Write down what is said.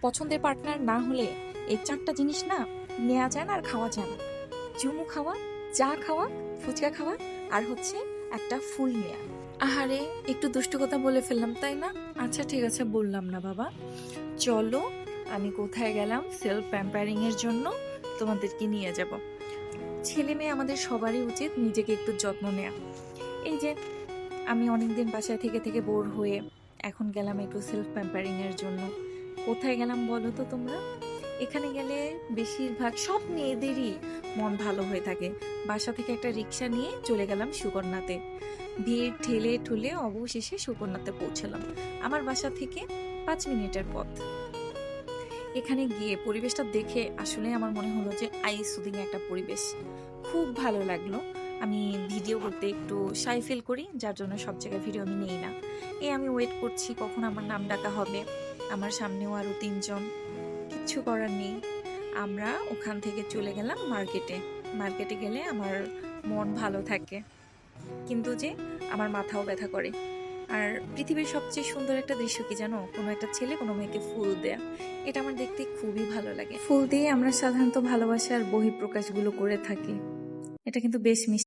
পছন্দের পার্টনার না হলে এই চারটা জিনিস না নেওয়া যায় না আর খাওয়া যায় না। চুমু খাওয়া, চা খাওয়া, ফুচকা খাওয়া, আর হচ্ছে একটা ফুল নেয়া। আহারে, একটু দুষ্টু কথা বলে ফেললাম তাই না? আচ্ছা ঠিক আছে, বললাম না বাবা। চলো, আমি কোথায় গেলাম সেলফ প্যাম্পারিং এর জন্য, তোমাদেরকে নিয়ে যাব। ছেলে মেয়ে আমাদের সবারই উচিত নিজেকে একটু যত্ন নেওয়া। এই যে আমি অনেকদিন বাসায় থেকে থেকে বোর হয়ে এখন গেলাম একটু সেলফ প্যাম্পারিং এর জন্য। কোথায় গেলাম বলো তো তোমরা? এখানে গেলে বেশিরভাগ সব মেয়েদেরই মন ভালো হয়ে থাকে। বাসা থেকে একটা রিক্সা নিয়ে চলে গেলাম সুকন্যাতে। ভিড় ঠেলে ঠুলে অবশেষে সুকন্যাতে পৌঁছালাম। আমার বাসা থেকে 5 মিনিটের পথ। এখানে গিয়ে পরিবেশটা দেখে আসলে আমার মনে হলো যে আই সুদিং একটা পরিবেশ, খুব ভালো লাগলো। আমি ভিডিও করতে একটু শাই ফিল করি, যার জন্য সব জায়গায় ভিডিও আমি নেই না। আমি ওয়েট করছি কখন আমার নাম ডাকা হবে। আমার সামনেও আরো 3 জন। কিচ্ছু করার নেই, আমরা ওখান থেকে চলে গেলাম মার্কেটে। মার্কেটে গেলে আমার মন ভালো থাকে, কিন্তু যে আমার মাথাও ব্যথা করে। আর পৃথিবীর সবচেয়ে সুন্দর একটা দৃশ্য কি জানো? কোনো একটা ছেলে কোনো মেয়েকে ফুল দেয়া। এটা আমার দেখতে খুবই ভালো লাগে। ফুল দিয়ে আমরা সাধারণত ভালোবাসার বহিঃপ্রকাশগুলো করে থাকি। এটা কিন্তু বেশ মিষ্টি।